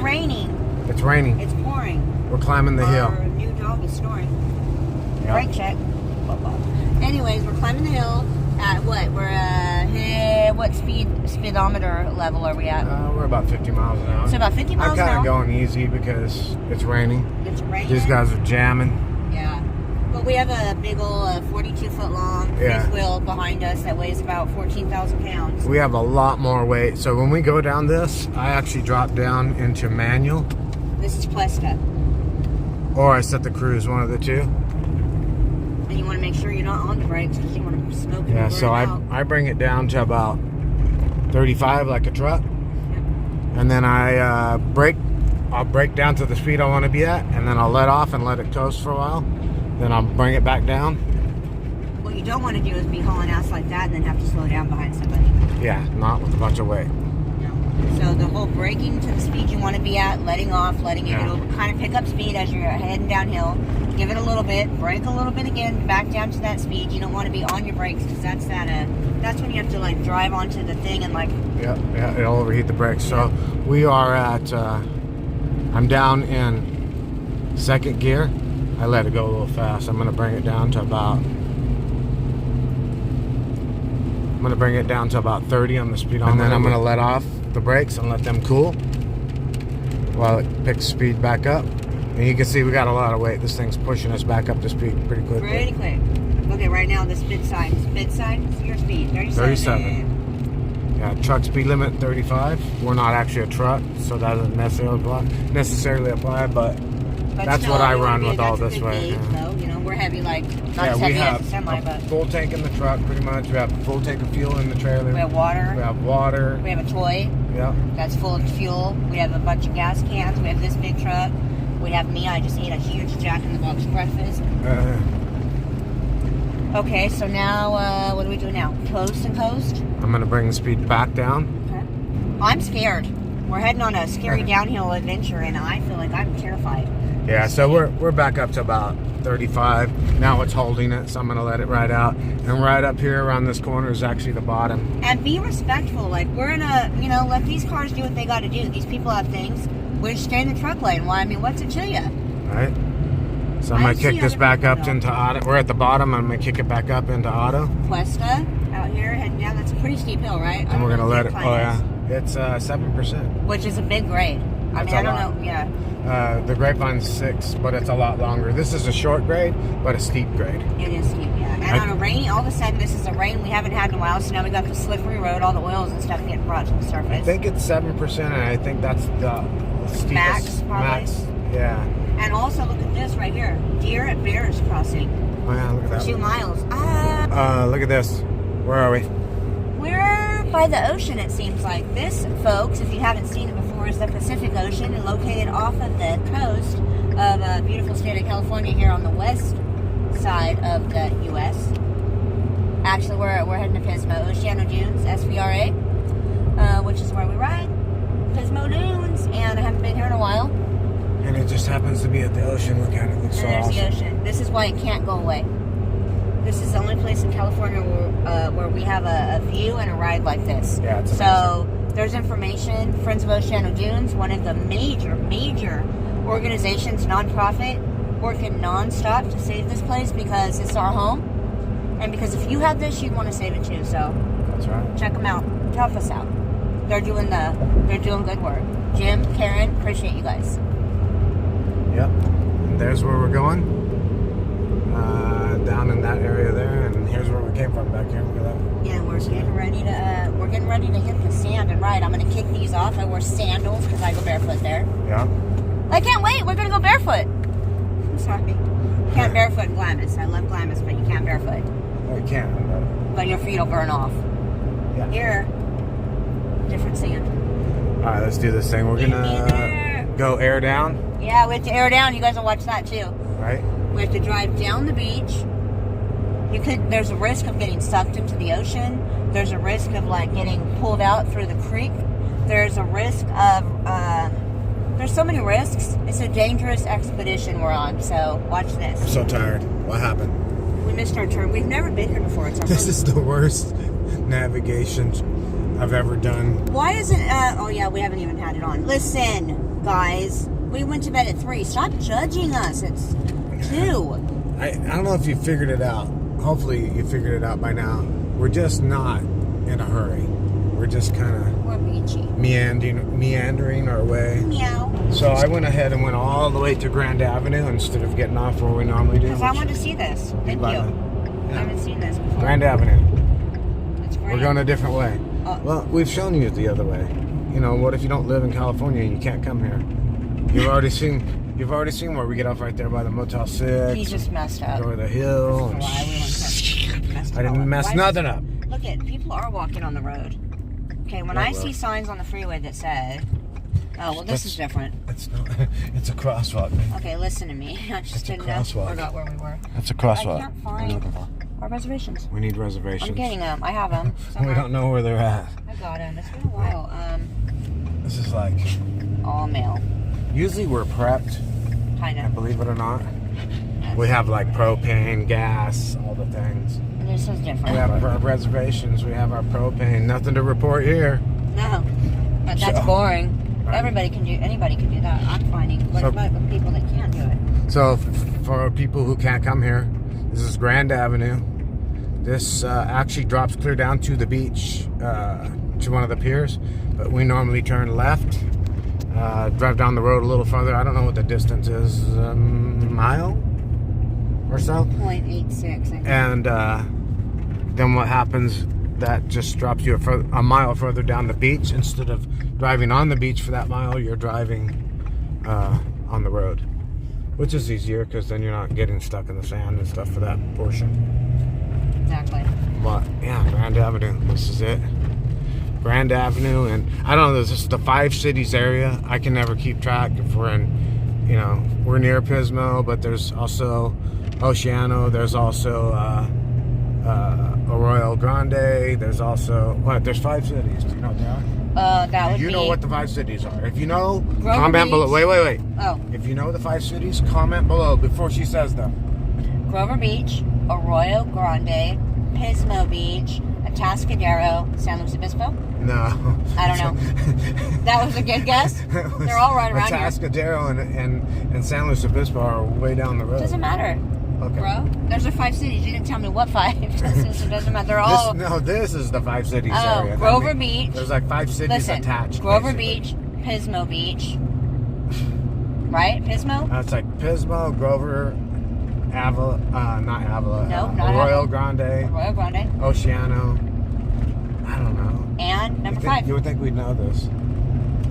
raining. It's raining. It's pouring. We're climbing the hill. Our new dog is snoring. Yep. Brake check. Anyways, we're climbing the hill at what? We're what speedometer level are we at? We're about 50 miles an hour. So about 50 miles I'm an hour. kind of going easy because it's raining. It's raining. These guys are jamming. Yeah. But we have a big old 42-foot long fifth wheel behind us that weighs about 14,000 pounds. We have a lot more weight. So when we go down this, I actually drop down into manual. This is Cuesta. Or I set the cruise, one of the two. And you want to make sure you're not on the brakes because you want to smoke it. Yeah, so I bring it down to about 35 like a truck. Yep. And then I'll brake down to the speed I want to be at, and then I'll let off and let it coast for a while. Then I'll bring it back down. What you don't want to do is be hauling ass like that and then have to slow down behind somebody. Yeah, not with a bunch of weight. No. So the whole braking to the speed you want to be at, letting off, letting it, it'll kind of pick up speed as you're heading downhill. Give it a little bit, brake a little bit again, back down to that speed. You don't want to be on your brakes because that's when you have to like drive onto the thing and like. Yeah, it'll overheat the brakes. So we are at. I'm down in second gear. I let it go a little fast. I'm gonna bring it down to about. 30 on the speedometer, and then I'm gonna let off the brakes and let them cool while it picks speed back up. And you can see we got a lot of weight. This thing's pushing us back up to speed pretty quick. Pretty quick. Okay, right now the spid sign. Spid sign, your speed, 37. Yeah, truck speed limit 35. We're not actually a truck, so that doesn't necessarily apply, but that's still, what I run with all this way. Gauge, though. You know, we're heavy like not as we heavy have as a semi, but full tank in the truck pretty much. We have a full tank of fuel in the trailer. we have water. We have water. We have a toy. Yeah. That's full of fuel. We have a bunch of gas cans. We have this big truck. We have me. I just ate a huge Jack in the Box breakfast. Okay, so now what do we do now? Coast and coast? I'm gonna bring the speed back down. Okay. I'm scared. We're heading on a scary downhill adventure, and I feel like I'm terrified. Yeah, so we're back up to about 35. Now it's holding it, so I'm gonna let it ride out. And right up here around this corner is actually the bottom. And be respectful. Like we're in a, let these cars do what they got to do. These people have things. We just stay in the truck lane. Why? I mean, what's it to you? Right. So I'm gonna kick this back up into auto. We're at the bottom. I'm gonna kick it back up into auto. Cuesta out here heading down. That's a pretty steep hill, right? And we're gonna let it. Oh yeah, it's 7%. Which is a big grade. I don't know. Yeah. The grapevine's 6, but it's a lot longer. This is a short grade, but a steep grade. It is steep, yeah. And on a rainy, all of a sudden, this is a rain we haven't had in a while, so now we got the slippery road, all the oils and stuff getting brought to the surface. I think it's 7%, and I think that's the steepest. Max, probably. Max, yeah. And also, look at this right here. Deer at Bears Crossing. Oh, yeah, look at that. 2 miles. Look at this. Where are we? We're by the ocean, it seems like. This, folks, if you haven't seen it before, is the Pacific Ocean and located off of the coast of a beautiful state of California here on the west side of the U.S. Actually, we're heading to Pismo, Oceano Dunes, SVRA, which is where we ride. Pismo Dunes, and I haven't been here in a while. And it just happens to be at the ocean. Look at it. It's so awesome. There's the ocean. This is why it can't go away. This is the only place in California where we have a view and a ride like this. Yeah, it's amazing. So there's information. Friends of Oceano Dunes, one of the major organizations, nonprofit, working nonstop to save this place because it's our home, and because if you had this, you'd want to save it too. So that's right. Check them out. Help us out. They're doing good work. Jim, Karen, appreciate you guys. Yep. And there's where we're going. Down in that area there, and here's where we came from back here. Look at that. Yeah, we're getting ready to hit the sand and ride. I'm gonna kick these off. I wear sandals because I go barefoot there. Yeah. I can't wait. We're gonna go barefoot. I'm sorry. Can't barefoot in Glamis. I love Glamis, but you can't barefoot. Oh, you can. But your feet will burn off. Yeah. Here, different sand. All right, let's do this thing. We're gonna go air down. Yeah, we have to air down. You guys will watch that too. Right. We have to drive down the beach. There's a risk of getting sucked into the ocean. There's a risk of like getting pulled out through the creek. There's a risk of, there's so many risks. It's a dangerous expedition we're on, so watch this. I'm so tired. What happened? We missed our turn. We've never been here before. It's our This is the worst navigation I've ever done. Why isn't, oh yeah, we haven't even had it on. Listen, guys. We went to bed at 3. Stop judging us. It's 2. I don't know if you figured it out. Hopefully you figured it out by now. We're just not in a hurry. We're just kind of We're beachy. meandering our way. Meow. So I went ahead and went all the way to Grand Avenue instead of getting off where we normally do. Because I wanted to see this. Thank you. I haven't seen this before. Grand Avenue. It's great. We're going a different way. Well, we've shown you the other way. You know, what if you don't live in California and you can't come here? You've already seen where we get off right there by the Motel 6. He just messed up. Go to the hill. And I didn't mess nothing up. Look at, people are walking on the road. Okay, when I see signs on the freeway that say, oh, well, this is different. It's not. It's a crosswalk, man. Okay, listen to me. I just didn't know. Forgot where we were. That's a crosswalk. I can't find our reservations. We need reservations. I'm getting them. I have them. We don't know where they're at. I got them. It's been a while. This is like all mail. Usually we're prepped. Kind of. Believe it or not, we have like propane, gas, all the things. This is different. We have our reservations. We have our propane. Nothing to report here. No, but that's boring. Right. Anybody can do that. I'm finding. What about the people that can't do it? So for people who can't come here, this is Grand Avenue. This actually drops clear down to the beach, to one of the piers. But we normally turn left, drive down the road a little farther. I don't know what the distance is, a mile or so. 0.86, I think. And then what happens, that just drops you a mile further down the beach. Instead of driving on the beach for that mile, you're driving on the road, which is easier because then you're not getting stuck in the sand and stuff for that portion. Exactly. But yeah, Grand Avenue, this is it. Grand Avenue, and I don't know, this is the 5 cities area. I can never keep track if we're in, we're near Pismo, but there's also Oceano, there's also Arroyo Grande, there's also, there's 5 cities. Do you know what they are? That would be... You know what the 5 cities are. If you know, Grover comment Beach. below. Wait. Oh. If you know the 5 cities, comment below before she says them. Grover Beach, Arroyo Grande, Pismo Beach, Atascadero, San Luis Obispo? No. I don't know. That was a good guess? They're all right around here. Atascadero and San Luis Obispo are way down the road. Doesn't matter. Okay. Bro, there's the 5 cities. You didn't tell me what 5. It doesn't matter. They're all... This is the 5 cities area. Grover Beach. There's like 5 cities attached. Grover basically. Beach, Pismo Beach. Right? Pismo? It's like Pismo, Grover, not Avila. No, not Arroyo Grande. Arroyo Grande. Oceano. I don't know. And number 5. You would think we'd know this.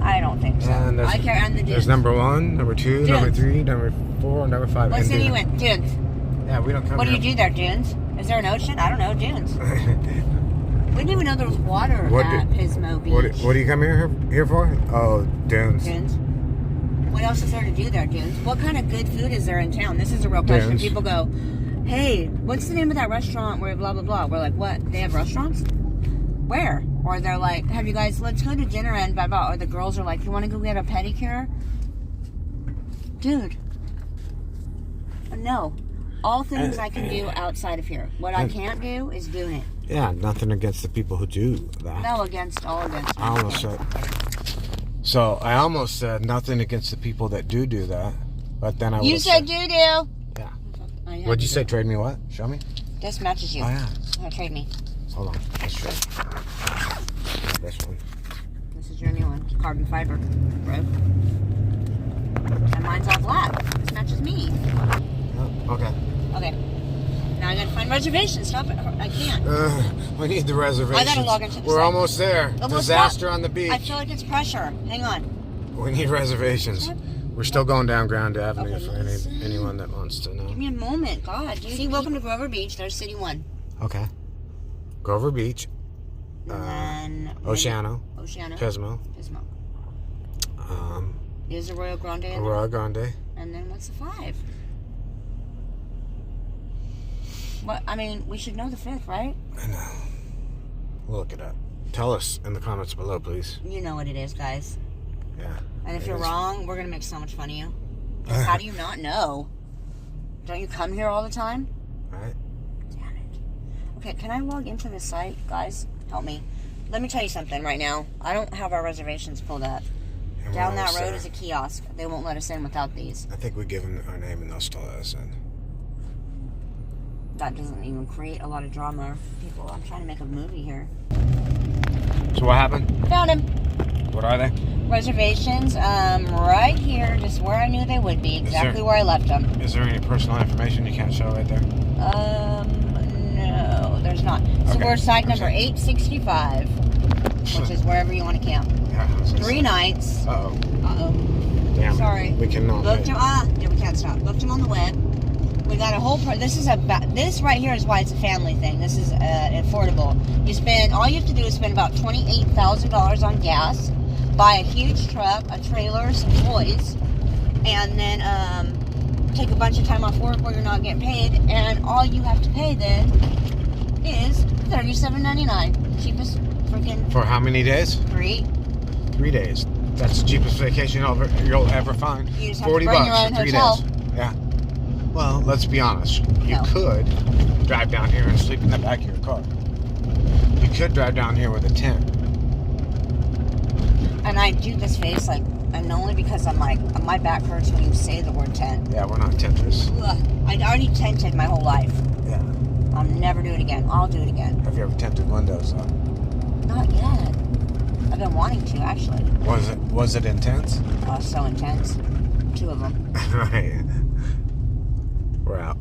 I don't think so. And I carry on the dunes. There's number 1, number 2, Dunes. number 3, number 4, number 5. What city you in? Dunes. Yeah, we don't come What do here. you do there, dunes? Is there an ocean? I don't know, dunes. We didn't even know there was water at Pismo Beach. What do you come here for? Oh, dunes. Dunes. What else is there to do there, dunes? What kind of good food is there in town? This is a real question. Dunes. People go, hey, what's the name of that restaurant where blah, blah, blah? We're like, what? They have restaurants? Where? Or they're like, have you guys, let's go to dinner and blah, blah. Or the girls are like, you want to go get a pedicure? Dude. No. All things I can do outside of here. What I can't do is doing it. Yeah, nothing against the people who do that. No, all against. I almost said. So I almost said nothing against the people that do that, but then I. You said do. Yeah. What'd you say? Trade me what? Show me. This matches you. Oh yeah. Oh, trade me. Hold on. Let's trade. This one. This is your new one. Carbon fiber, bro. And mine's all black. This matches me. Oh, okay. Okay. Now I gotta find reservations. Stop it. I can't. We need the reservations. I gotta log into the We're site. almost there. Disaster on the beach. I feel like it's pressure. Hang on. We need reservations. We're still going down Grand Avenue Okay, for anyone that wants to know. Give me a moment. God, dude. See, welcome to Grover Beach. There's City 1. Okay. Grover Beach. And then... Oceano. Pismo. Is Arroyo Grande in there? Arroyo Grande. And then what's the 5? What? I mean, we should know the 5th, right? I know. We'll look it up. Tell us in the comments below, please. You know what it is, guys. Yeah. And if you're wrong, we're going to make so much fun of you. How do you not know? Don't you come here all the time? Right. Damn it. Okay, can I log into this site? Guys, help me. Let me tell you something right now. I don't have our reservations pulled up. And Down we're that almost road there. is a kiosk. They won't let us in without these. I think we give them our name and they'll still let us in. That doesn't even create a lot of drama. People, I'm trying to make a movie here. So what happened? Found him. What are they? Reservations, right here, just where I knew they would be, exactly where I left them. Is there any personal information you can't show right there? No, there's not. So Okay. we're side number 865, which is wherever you want to camp. Yeah, 3 nights. Uh-oh. Uh-oh. Damn. Sorry. We cannot. Booked him. Yeah, we can't stop. Booked him on the web. We got a whole. This right here is why it's a family thing. This is affordable. All you have to do is spend about $28,000 on gas, buy a huge truck, a trailer, some toys, and then take a bunch of time off work where you're not getting paid. And all you have to pay then is $37.99. Cheapest freaking. For how many days? 3. 3 days. That's the cheapest vacation you'll ever find. You just have to 40 bring bucks your own for 3 hotel. days. Yeah. Well, let's be honest. You No. could drive down here and sleep in the back of your car. You could drive down here with a tent. And I do this face and only because I'm like, my back hurts when you say the word tent. Yeah, we're not tenters. Ugh, I already tented my whole life. Yeah. I'll never do it again. I'll do it again. Have you ever tented windows though? Not yet. I've been wanting to, actually. Was it intense? Oh, so intense. 2 of them. Right. We're out.